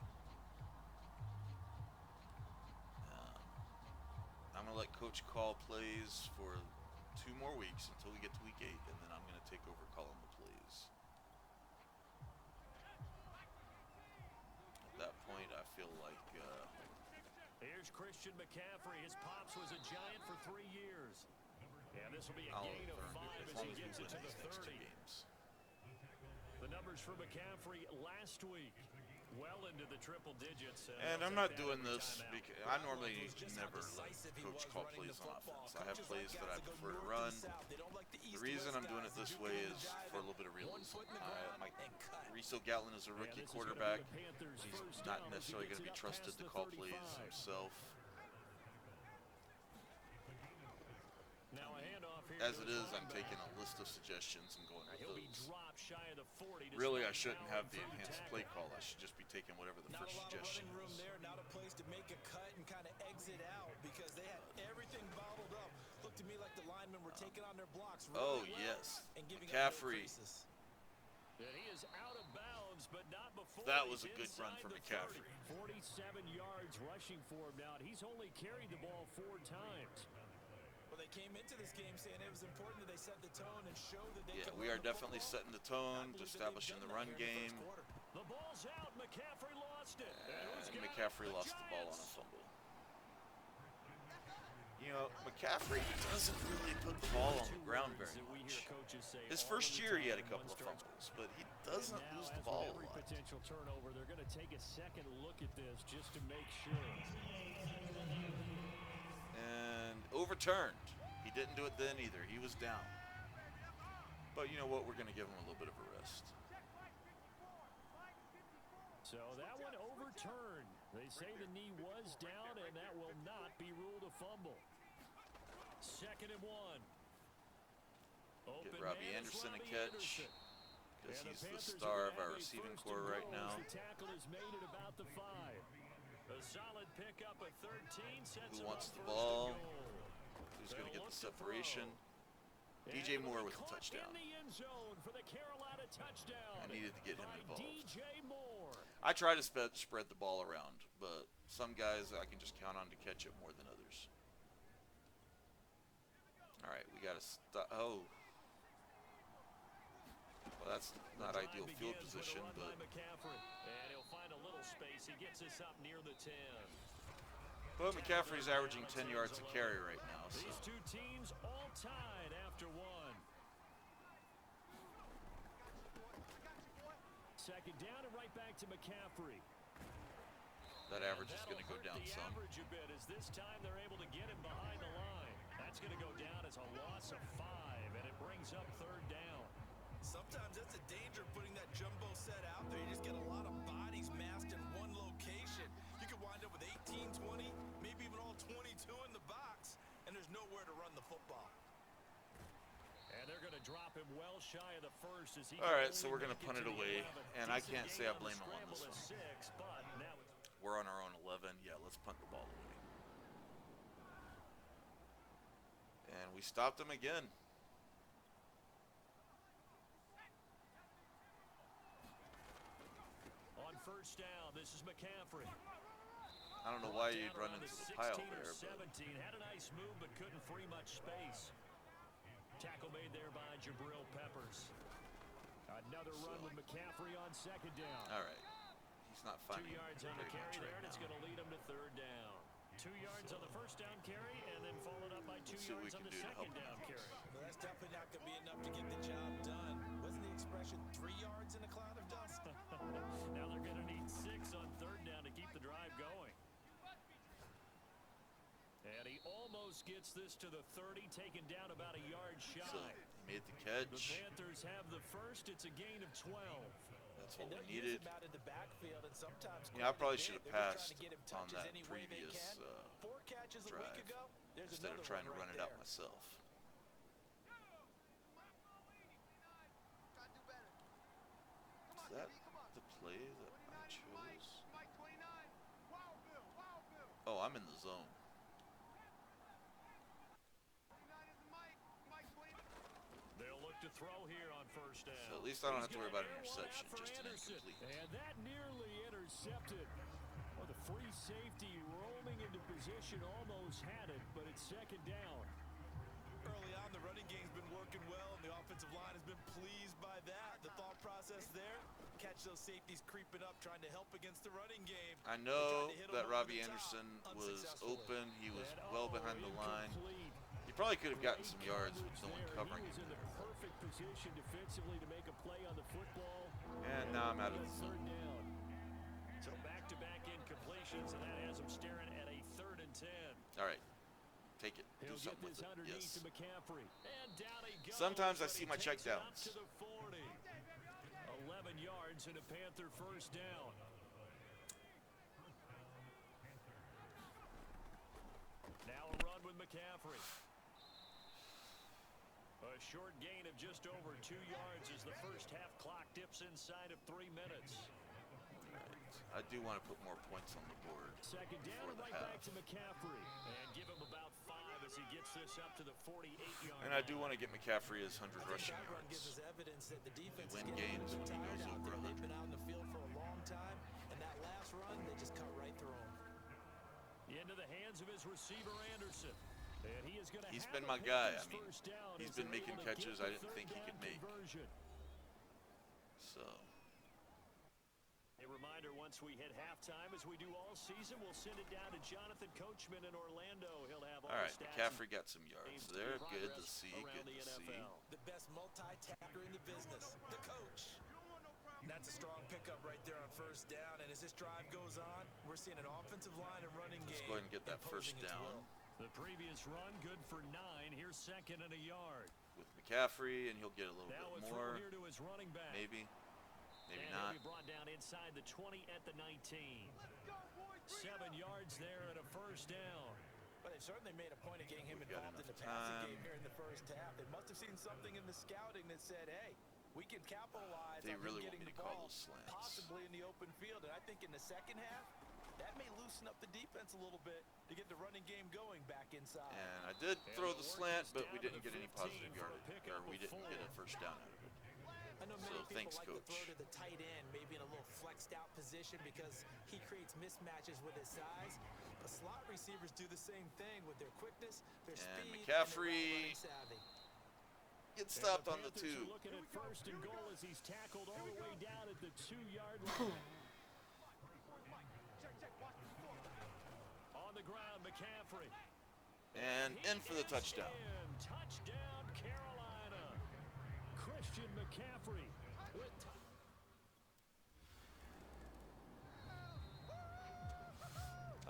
I'm going to let Coach call plays for 2 more weeks until we get to week 8, and then I'm going to take over calling the plays. At that point, I feel like... Here's Christian McCaffrey. His pops was a Giant for 3 years. And this will be a gain of 5 as he gets it to the 30. The numbers for McCaffrey last week, well into the triple digits. And I'm not doing this because I normally never let Coach call plays on offense. I have plays that I prefer to run. The reason I'm doing it this way is for a little bit of realism. Riso Gatlin is a rookie quarterback. He's not necessarily going to be trusted to call plays himself. as it is, I'm taking a list of suggestions and going with He'll be those. dropped shy of the 40. Really, I shouldn't have the enhanced play call. I should just be taking whatever the Not first a lot of suggestion running room is. there, not a place to make a cut and kind of exit out because they had everything bottled up. Looked to me like the linemen were taking on their blocks really Oh, well yes. and giving up no McCaffrey. creases. And he is out of bounds, but not before. That was a he's good run inside for the McCaffrey. 30. 47 yards rushing for him now. He's only carried the ball 4 times. Well, they came into this game saying it was important that they set the tone and show that they Yeah, can we run are the definitely football. setting the tone, I believe that establishing they've the done run that here in game. the first quarter. The ball's out. McCaffrey lost it. And who's got it? McCaffrey lost the ball on a fumble. You know, McCaffrey doesn't really put the ball on the ground very much. His first year, he had a couple of fumbles, but he doesn't lose the ball a every lot. potential turnover, they're going to take a second look at this just to make sure. And overturned. He didn't do it then either. He was down. But you know what? We're going to give him a little bit of a rest. So that one overturned. They say the knee was down, and that will not be ruled a fumble. 2nd and 1. Get Robbie Anderson a catch, because he's the star of our receiving core right now. The tackle is made at about the 5. A solid pickup at 13 sets Who him wants up the 1st and ball? goal. Who's going to They'll get the look to separation? throw. DJ And Moore it'll with be the caught touchdown. In the end zone for the Carolina touchdown. I needed to get him by involved. DJ Moore. I try to spread the ball around, but some guys I can just count on to catch it more than others. All right, we got to stop. Oh. Well, that's not The ideal drive field begins with a position, run but by McCaffrey. And he'll find a little space. He gets us up near the 10. McCaffrey's averaging 10 yards a carry right now. So These two teams all tied after 1. 2nd down and right back to McCaffrey. that average is going to go down some. Average a bit as this time they're able to get him behind the line. That's going to go down as a loss of 5, and it brings up 3rd down. Sometimes that's a danger putting that jumbo set out there. You just get a lot of bodies massed in one location. You could wind up with 18, 20, maybe even all 22 in the box, and there's nowhere to run the football. And they're going to drop him well shy of the 1st as he. All right, so we're going to punt it away, and I can't say I blame him on this one. We're on our own 11. Yeah, let's punt the ball away. And we stopped him again. On 1st down, this is McCaffrey. I don't know why you'd run into the pile there. 17, had a nice move but couldn't free much space. Tackle made there by Jabril Peppers. Another run with McCaffrey on 2nd down. All right. He's not 2 finding yards on the carry there, and it's going to lead him to 3rd down. 2 yards on the 1st down carry, and then followed up by 2 yards on the 2nd down carry. Well, that's definitely not going to be enough to get the job done. Wasn't the expression 3 yards in a cloud of dust? Now they're going to need 6 on 3rd down to keep the drive going. And he almost gets this to the 30, taken down about a yard shy. So he made the The catch. Panthers have the 1st. It's a gain of 12. That's what And we they'll use needed. him out in the backfield, and sometimes Yeah, I probably quite a should have bit. They're passed trying to get him on touches that any way they previous can. 4 catches a drive week ago. There's instead of another trying to one run right it out there. myself. Is that the play that I chose? Oh, I'm in the zone. They'll look to throw here on 1st down. So at least I don't have to worry about an He's gonna interception, air one out just for an Anderson. incomplete. And that nearly intercepted. Well, the free safety roaming into position almost had it, but it's 2nd down. Early on, the running game's been working well, and the offensive line has been pleased by that. The thought process there, catch those safeties creeping up, trying to help against the running game. I know They tried to hit him that over Robbie the top, Anderson was unsuccessfully. open. He was And, well behind the line. incomplete. He probably could have gotten Great some yards with no one coverage covering there. He was him in the there. perfect position defensively to make a play on the football. And now I'm out of the Third zone. down. So back-to-back incompletions, and that has him staring at a 3rd and 10. All right. Take it. Do He'll get something with this it. underneath Yes. to McCaffrey. And down he goes. Sometimes I but see he my takes it up checkdowns. to the 40. 11 yards and a Panther 1st down. Now a run with McCaffrey. short gain of just over 2 yards as the first half clock dips inside of 3 minutes. I do want to put more points on the board. Second down and right back to McCaffrey. And give him about 5 as he gets this up to the 48-yard And I do want to get McCaffrey his 100 rushing that run yards. gives us evidence that the defense We win is getting games a when little he bit goes tired out over there. 100. They've been out in the field for a long time, and that last run, they just cut right through him. Into the hands of his receiver, Anderson. And he is going to He's have been a my pick guy. his I mean, first down he's as been they're making able to catches get I the didn't think he third could down make. conversion. So, A reminder, once we hit halftime, as we do all season, we'll send it down to Jonathan Coachman in Orlando. He'll have all all right, the stats McCaffrey got some yards. They're good to see. around Good the to see. NFL. The best multi-tacker in the business, the coach. And that's a strong pickup right there on first down. And as this drive goes on, we're seeing an offensive line and running Let's game. go ahead and get that first imposing its down will. The previous run, good for 9. Here's second and a yard. with McCaffrey, and he'll get a little Now a bit throw more. here to his running back. Maybe And not. he'll be brought down inside the 20 at the 19. 7 yards there and a first down. But they've certainly made a point of getting him We've got involved in the enough passing time. game here in the first half. They must have seen something in the scouting that said, hey, we can capitalize They on really him want getting me the to call ball those slants. possibly in the open field. And I think in the second half, that may loosen up the defense a little bit to get the running game going back inside. And I did throw the the work slant, is but down we to didn't the get any 15 positive for a yardage, pickup or we of didn't get a 4. first down out of it. I know So many people thanks, like to throw Coach. to the tight end, maybe in a little flexed out position because he creates mismatches with his size. But slot receivers do the same thing with their quickness, their And speed, McCaffrey and their route running savvy. Gets stopped on the Panthers 2. are looking at first and goal as he's tackled all the way down at the 2-yard line. On the ground, McCaffrey. And in for the He is touchdown. in. Touchdown, Carolina. Christian McCaffrey with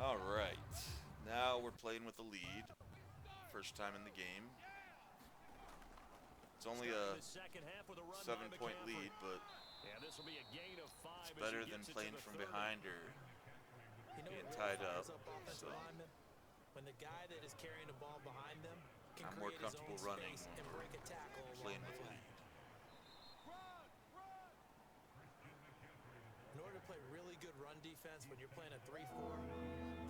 All right. Now we're playing with a lead. First time in the game. It's only a the second half with a run 7-point by McCaffrey. lead, but Yeah, this will be a gain of 5. it's as he better than gets it to playing the from 30. behind or You know getting what tied really up. fires offensive So linemen? When the guy that is carrying the ball behind them can I'm more create his own comfortable running space and break a tackle playing along with the a way. lead. In order to play really good run defense when you're playing a 3-4,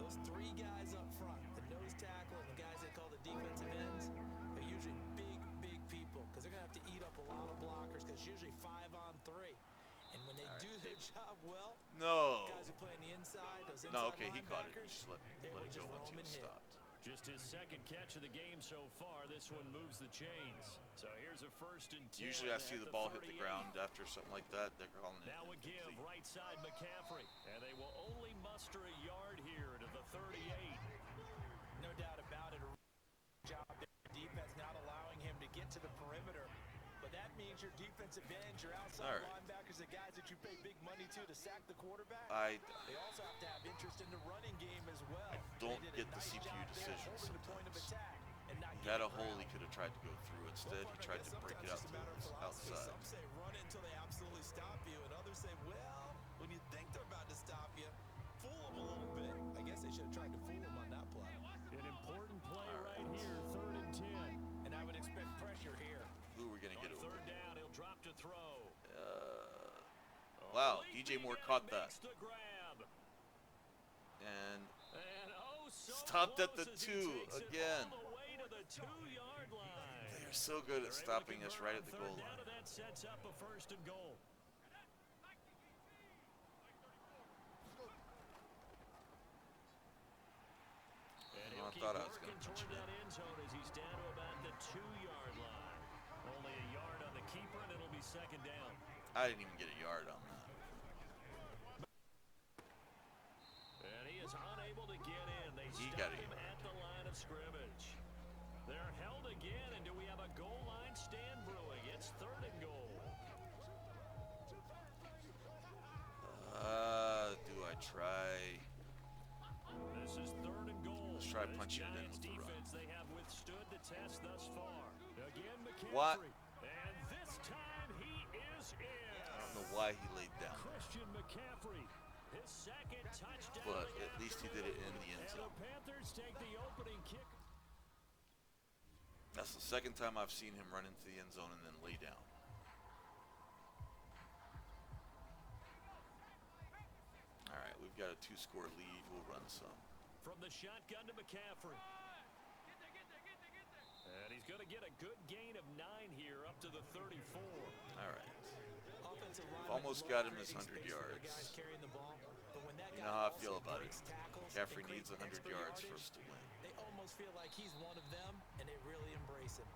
those 3 guys up front, the nose tackle and the guys they call the defensive ends, are usually big people because they're going to have to eat up a lot of blockers because it's usually 5-on-3. And when they do their job well, No. guys who play on the inside, those inside No, okay, he caught it. linebackers, Just let they it will go just once roam he and was hit. stopped. Just his second catch of the game so far. This one moves the chains. So here's a first and 10. Usually I see at the ball hit the 38. ground after something like that. They're calling it Now a give incomplete. right side McCaffrey. And they will only muster a yard here to the 38. No doubt about it. A job there. Defense not allowing him to get to the perimeter. But that means your defensive ends, your outside All right. linebackers, the guys that you pay big money to sack the quarterback. They also have to have interest in the running game as well. don't They did a get the nice CPU job there decisions holding the point of sometimes. attack and not He had a getting hole around. he could have tried to go through. Instead, he tried to break it out to his outside. Some say run it until they absolutely stop you, and others say, well, when you think they're about to stop you, fool them a little bit. I guess they should have tried to fool him on that play. An important play right here, 3rd and 10. And I would expect pressure here. Who are we going to On get over? 3rd down, he'll drop to throw. Wow, Late DJ Moore Miguel caught that. makes the grab. And And so stopped at the close as he 2 takes it again. all the way to the 2-yard line. They're so good at They're able to stopping us convert right on at the 3rd goal down, line. and that sets up a 1st and goal. And he'll I keep thought I was working gonna punch toward it in. that end zone as he's down to about the 2-yard line. Only a yard on the keeper, and it'll be 2nd down. I didn't even get a yard on that. And he is unable to get in. They He stop got a him yard. at the line of scrimmage. They're held again, and do we have a goal line stand brewing? It's 3rd and goal. Do I try? This is 3rd and goal. Let's try This punching it in Giants with the run. defense, they have withstood the test thus far. Again, McCaffrey. What? And this time he is in. I don't know why he laid down, Christian McCaffrey, his 2nd touchdown. but of the at least he did it in the end And zone. the Panthers take the opening kick. That's the second time I've seen him run into the end zone and then lay down. All right, we've got a 2-score lead. We'll run some. From the shotgun to McCaffrey. And he's going to get a good gain of 9 here up to the 34. All right. We've almost got him his 100 yards. You know how I feel about it. McCaffrey needs 100 yards for us to win. They almost feel like he's one of them, and they really embrace him.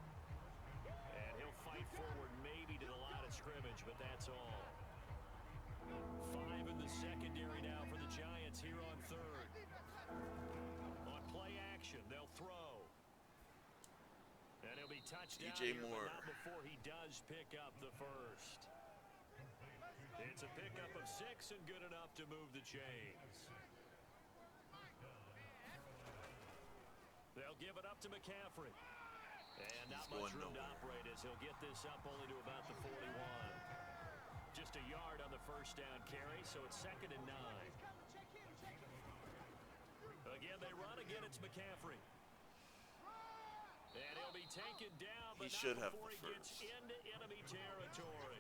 And he'll fight forward maybe to the line of scrimmage, but that's all. 5 in the secondary now for the Giants here on third. On play action, they'll throw. And he'll be touchdown DJ here, Moore. but not before he does pick up the first. It's a pickup of 6 and good enough to move the chains. They'll give it up to McCaffrey. And not much room to operate as he'll get this up only to about the 41. Just a yard on the first down carry, so it's 2nd and 9. Again, they run. Again, it's McCaffrey. And he'll be taken down, but he should not have before the he first. gets into enemy territory.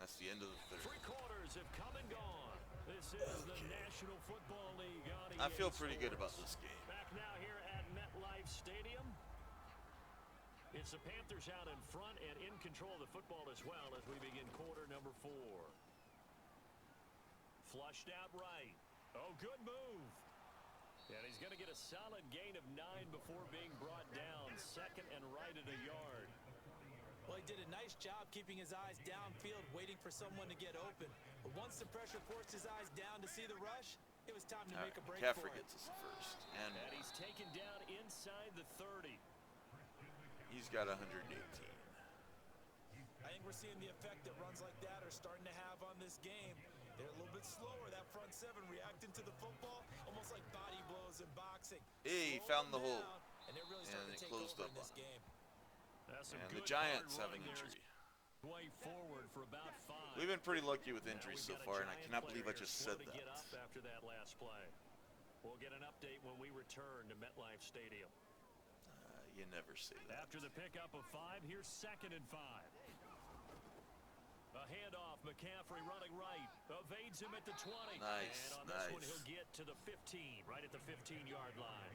That's the end of the third. 3 quarters have come and gone. This is the National Football League on I feel EA pretty good about Sports. this game. Back now here at MetLife Stadium. It's the Panthers out in front and in control of the football as well as we begin quarter number 4. Flushed out right. Oh, good move. And he's going to get a solid gain of 9 before being brought down. 2nd and right at a yard. Well, he did a nice job keeping his eyes downfield, waiting for someone to get open. But once the pressure forced his eyes down to see the rush, it was time to make a break McCaffrey for it. gets us the first. And he's taken down inside the 30. he's got 118. I think we're seeing the effect that runs like that are starting to have on this game. They're a little bit slower, that front 7 reacting to the football, almost like body blows in boxing. Hey, Slow found them the hole. down, and they're really starting And to it take closed over up in this on him. game. And the Giants have an injury. Way forward for about 5. We've been pretty lucky with injuries so far, and I cannot believe I just said that. Get up after that last play. We'll get an update when we return to MetLife Stadium. You never say that. After the pickup of 5, here's 2nd and 5. A handoff, McCaffrey running right, evades him at the 20. Nice, and on this one, he'll get to the 15, right at the 15-yard line.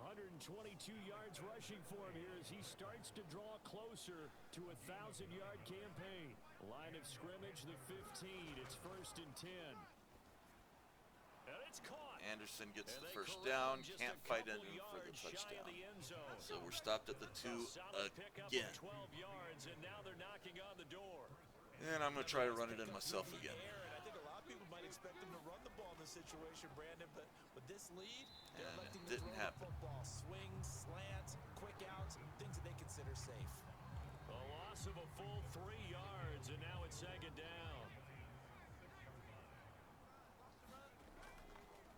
122 yards rushing for him here as he starts to draw closer to a 1,000-yard campaign. Line of scrimmage, the 15. It's 1st and 10. And it's caught. Anderson gets the first down, can't fight in for the touchdown. So we're stopped at the 2 again. 12 yards, and now they're knocking on the door. And I'm going to try to run it in myself again. I think a lot of people might expect them to run the ball in this situation, Brandon, but with this lead, they're And electing it to didn't throw happen. the football. Swings, slants, quick outs, things that they consider safe. A loss of a full 3 yards, and now it's 2nd down.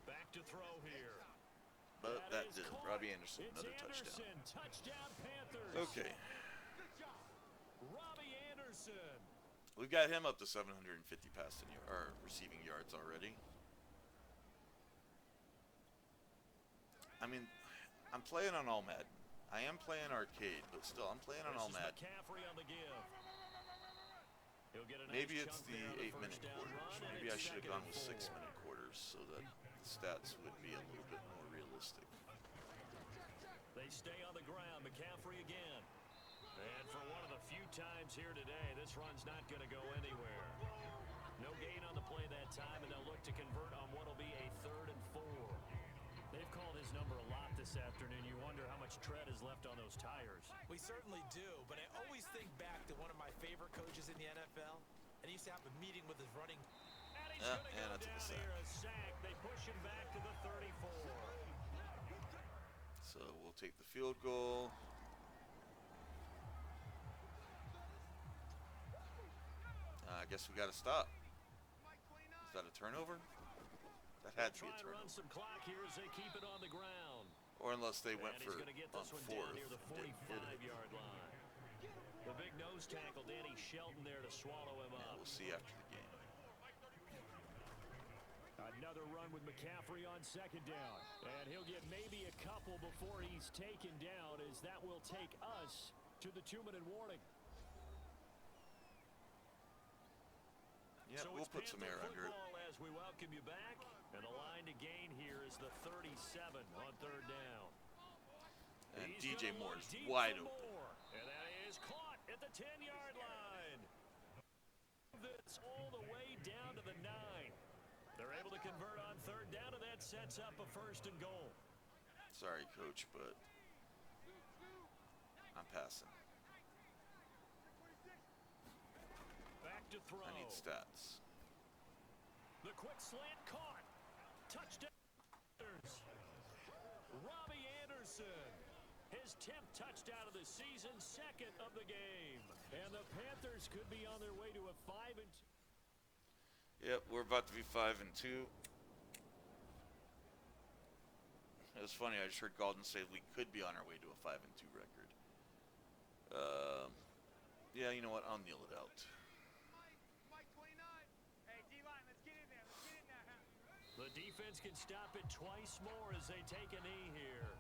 Back to throw here. But that is did it. caught. Robbie Anderson, It's another touchdown. Touchdown Panthers. Okay. Robbie Anderson. We've got him up to 750 receiving yards already. I mean, I'm playing on all Madden. I am playing arcade, but still, I'm playing on all Madden. McCaffrey on the give. He'll get a nice Maybe it's chunk the there on 8-minute first down quarters. run, and Maybe I it's should have 2nd gone and with 4. 6-minute quarters so that the stats would be a little bit more realistic. They stay on the ground. McCaffrey again. And for one of the few times here today, this run's not going to go anywhere. No gain on the play that time, and they'll look to convert on what will be a 3rd and 4. They've called his number a lot this afternoon. You wonder how much tread is left on those tires. We certainly do, but I always think back to one of my favorite coaches in the NFL, and he used to have a meeting with his running. And he's Yeah, going to and go that's a down sack. here, a sack. They push him back to the 34. So we'll take the field goal. I guess we got to stop. Is that a turnover? That had to be a Try to run turnover. some clock here as they keep it on the ground. Or unless they went And for he's going to get on this one 4th. down near the and didn't hit it. 45-yard line. The big nose tackle, Danny Shelton, there to swallow him Yeah, up. we'll see after the game. A Another run with McCaffrey on second down. And he'll get maybe a couple before he's taken down, as that will take us to the 2-minute warning. Yeah, So we'll put some air under it. As we welcome you back, and the line to gain here is the 37 on third down. And DJ Moore is wide open. And that is caught at the 10-yard line. This all the way down to the 9. They're able to convert on third down, and that sets up a 1st and goal. Sorry, Coach, but I'm passing. Back to throw. I need stats. The quick slant caught. Touchdown. Robbie Anderson. His 10th touchdown of the season, 2nd of the game. And the Panthers could be on their way to a 5-2. Yep, we're about to be 5-2. It was funny, I just heard Galden say we could be on our way to a 5-2 record. Yeah, you know what? I'll kneel it out. The defense can stop it twice more as they take a knee here.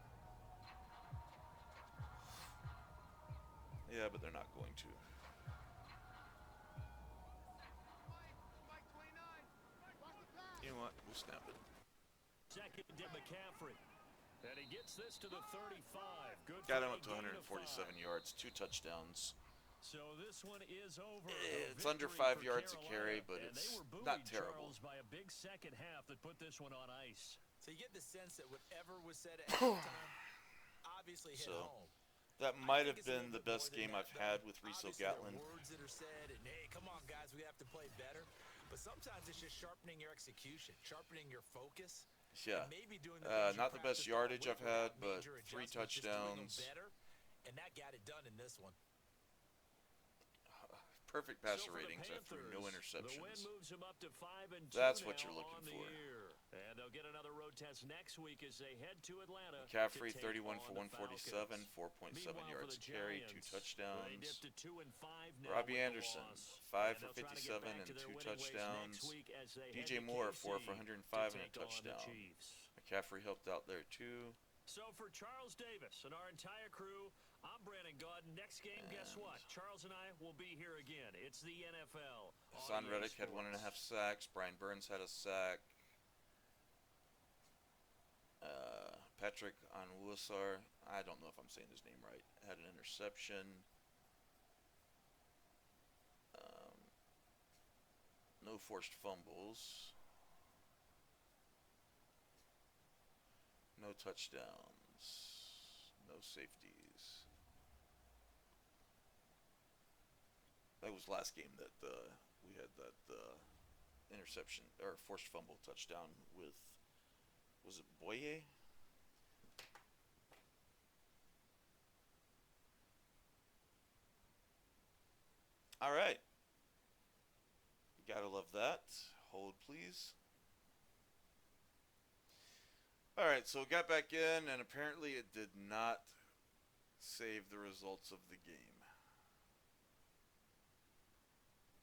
Yeah, but they're not going to. You know what? We'll snap it. Second to McCaffrey. And he gets this to the 35. Good. Got him up to 147 yards, 2 touchdowns. So this one is over. It's under 5 yards a carry, but it's not terrible. Charles, by a big second half that put this one on ice. So you get the sense that whatever was said at halftime obviously hit home. That might have been the best game I've had with Riso Gatlin. Words that are said, and hey, come on, guys, we have to play better. But sometimes it's just sharpening your execution, sharpening your focus. Yeah, maybe doing not the best yardage I've had, but 3 touchdowns. Better, and that got it done in this one. Perfect passer ratings after no interceptions. The win moves him up to 5-2. That's what you're looking for. And they'll get another road test next week as they head to Atlanta. McCaffrey 31 for 147, 4.7 yards carry, 2 touchdowns. Robbie Anderson 5 for 57 and 2 touchdowns. DJ Moore 4 for 105 and a touchdown. McCaffrey helped out there too. So for Charles Davis and our entire crew, I'm Brandon Gaudin. Next game, guess what? Charles and I will be here again. It's the NFL. Hassan Reddick had 1.5 sacks. Brian Burns had a sack. Patrick Onwuasor, I don't know if I'm saying his name right, had an interception. No forced fumbles. No touchdowns. No safeties. That was last game that we had that interception or forced fumble touchdown with, was it Boye? All right. Gotta love that. Hold, please. All right, so got back in, and apparently it did not save the results of the game.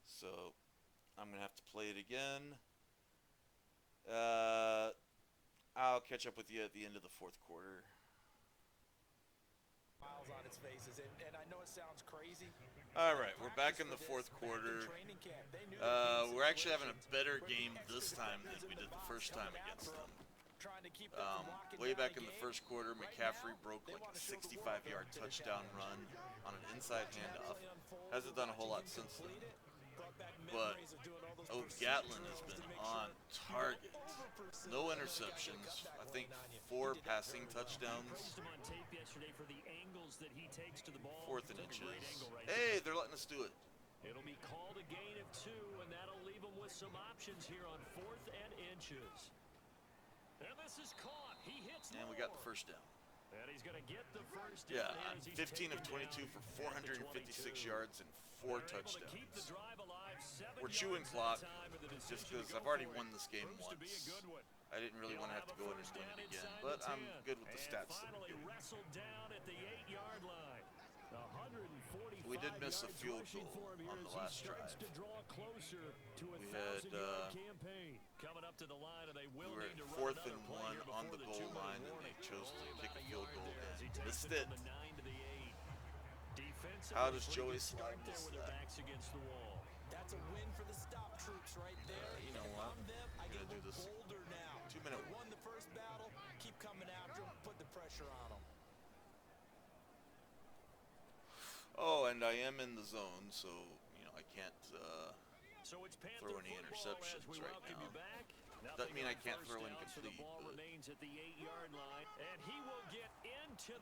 So I'm going to have to play it again. I'll catch up with you at the end of the 4th quarter. Smiles on its faces, and I know it sounds crazy. All right, we're back in the 4th quarter. We're actually having a better game this time than we did the first time against them. Way back in the 1st quarter, McCaffrey broke like a 65-yard touchdown run on an inside handoff. Hasn't done a whole lot since then. But Gatlin has been on target. No interceptions. I think 4 passing touchdowns. 4th and inches. Hey, they're letting us do it. It'll be called a gain of 2, and that'll leave them with some options here on 4th and inches. And this is caught. He hits and we got the first down. And he's going to get the first down. Yeah, 15 of 22 for 456 yards and 4 touchdowns. We're chewing clock just because I've already won this game once. I didn't really want to have to go in and win it again, but I'm good with the stats. Finally wrestled down at the 8-yard line. We did did miss a field goal on the last drive. We had we were at 4th and 1 on the goal line, and they chose to kick a field goal and missed it. How does Joey Slye miss that? That's a win for the stop troops right there. You know what? I'm gonna do this 2-minute won the first battle. Keep coming after him. Put the pressure on him. Oh, and I am in the zone, so I can't throw any interceptions right now. Doesn't mean I can't throw incomplete.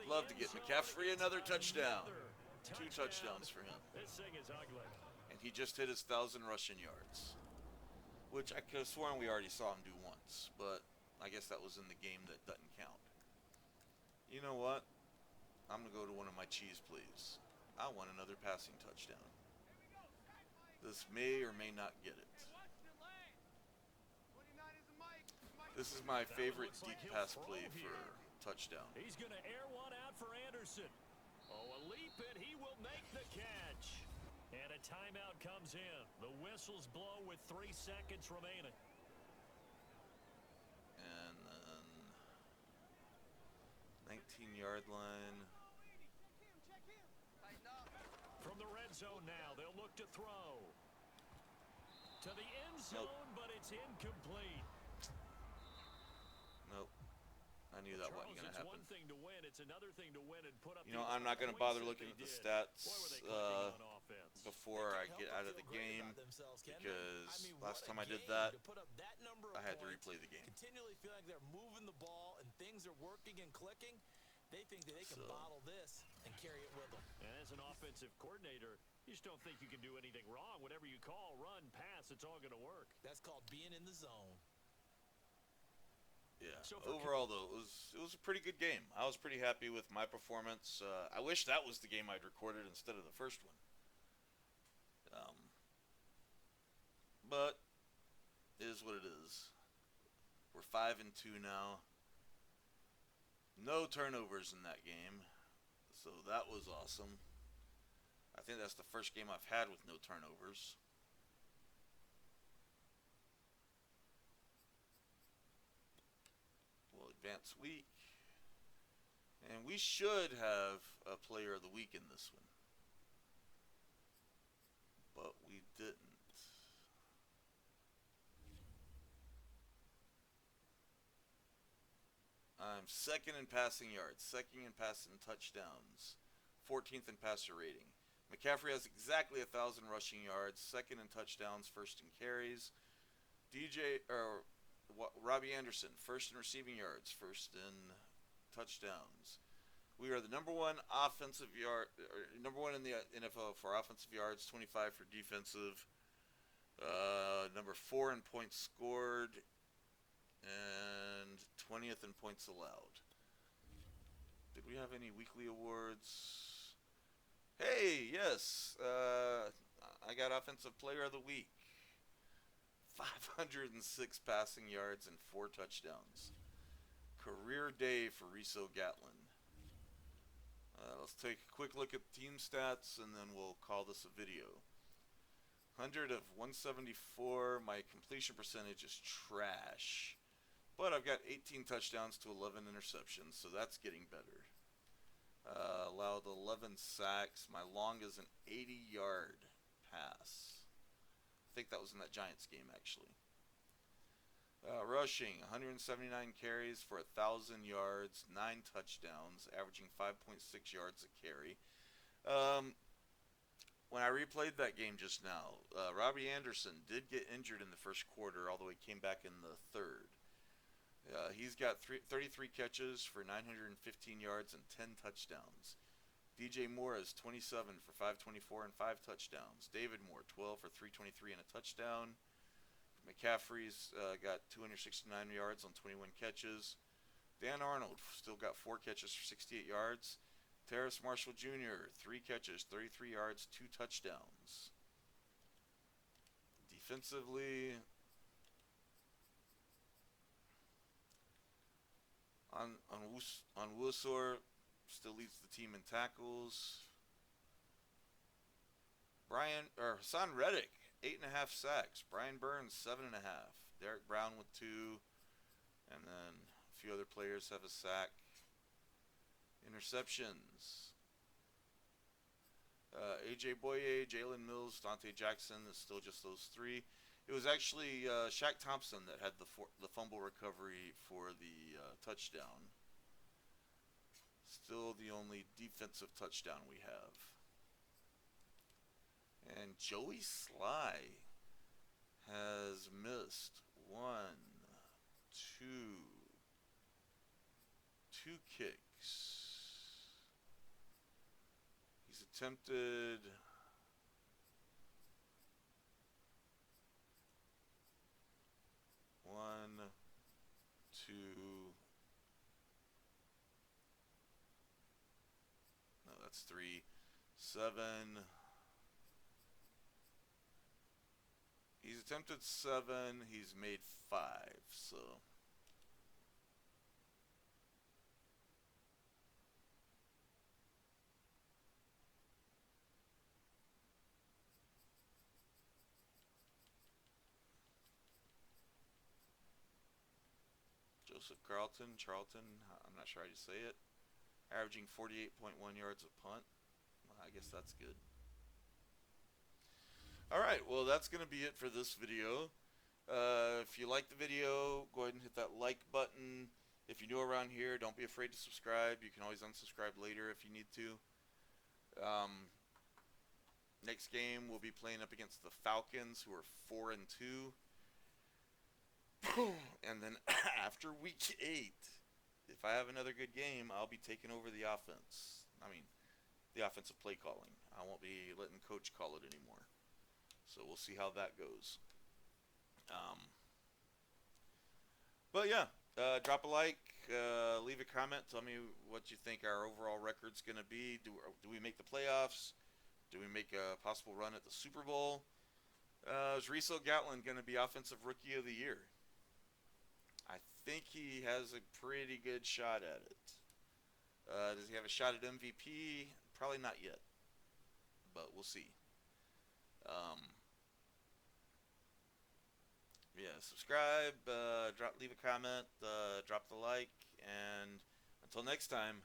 Love to get Mccaffrey another touchdown. 2 touchdowns for him. And he just hit his 1,000 rushing yards, which I could have sworn we already saw him do once, but I guess that was in the game that doesn't count. You know what? I'm going to go to one of my cheese please. I want another passing touchdown. This may or may not get it. This is my favorite deep pass play for touchdown. He's going to air one out for Anderson. Oh, a leap and he will make the catch. And a timeout comes in. The whistles blow with 3 seconds remaining. And then 19-yard line. From the red zone now, they'll look to throw. To the end zone, but it's incomplete. Nope. I knew that wasn't going to happen. One thing to win, it's another thing to win and put up. I'm not going to bother looking at the stats before I get out of the game, because last time I did that, I had to replay the game. Continually feel like they're moving the ball and things are working and clicking. They think that they can bottle this and carry it with them. And as an offensive coordinator, you just don't think you can do anything wrong. Whatever you call, run, pass, it's all going to work. That's called being in the zone. Yeah. So overall, though, it was a pretty good game. I was pretty happy with my performance. I wish that was the game I'd recorded instead of the first one. But it is what it is. We're 5-2 now. No turnovers in that game, so that was awesome. I think that's the first game I've had with no turnovers. We'll advance week. And we should have a player of the week in this one. But we didn't. I'm second in passing yards, second in passing touchdowns, 14th in passer rating. McCaffrey has exactly 1,000 rushing yards, second in touchdowns, first in carries. Robbie Anderson, first in receiving yards, first in touchdowns. We are the number one in the NFL for offensive yards, 25 for defensive. Number 4 in points scored, and 20th in points allowed. Did we have any weekly awards? Hey, yes. I got Offensive Player of the Week. 506 passing yards and 4 touchdowns. Career day for Riso Gatlin. Let's take a quick look at team stats, and then we'll call this a video. 100 of 174. My completion percentage is trash. But I've got 18 touchdowns to 11 interceptions, so that's getting better. Allowed 11 sacks. My long is an 80-yard pass. I think that was in that Giants game, actually. Rushing, 179 carries for 1,000 yards, 9 touchdowns, averaging 5.6 yards a carry. When I replayed that game just now, Robbie Anderson did get injured in the first quarter, although he came back in the third. He's got 33 catches for 915 yards and 10 touchdowns. DJ Moore is 27 for 524 and 5 touchdowns. David Moore, 12 for 323 and a touchdown. McCaffrey's got 269 yards on 21 catches. Dan Arnold still got 4 catches for 68 yards. Terrace Marshall Jr., 3 catches, 33 yards, 2 touchdowns. Defensively, on Wusor still leads the team in tackles. Hassan Reddick, 8.5 sacks. Brian Burns, 7.5. Derek Brown with 2, and then a few other players have a sack. Interceptions. AJ Boye, Jalen Mills, Dante Jackson is still just those 3. It was actually Shaq Thompson that had the fumble recovery for the touchdown. Still the only defensive touchdown we have. And Joey Sly has missed 1, 2 kicks. He's attempted 1, 2. No, that's 3. 7. He's attempted 7. He's made 5. So. Joseph Charlton, I'm not sure how you say it, averaging 48.1 yards a punt. Well, I guess that's good. Alright, well that's going to be it for this video. If you like the video, go ahead and hit that like button. If you're new around here, don't be afraid to subscribe. You can always unsubscribe later if you need to. Next game, we'll be playing up against the Falcons, who are 4-2. And then after week 8, if I have another good game, I'll be taking over the offense. I mean, the offensive play calling. I won't be letting coach call it anymore. So we'll see how that goes. But yeah, drop a like, leave a comment, tell me what you think our overall record's going to be. Do we make the playoffs? Do we make a possible run at the Super Bowl? Is Riso Gatlin going to be Offensive Rookie of the Year? I think he has a pretty good shot at it. Does he have a shot at MVP? Probably not yet, but we'll see. Yeah, subscribe, leave a comment, drop the like, and until next time,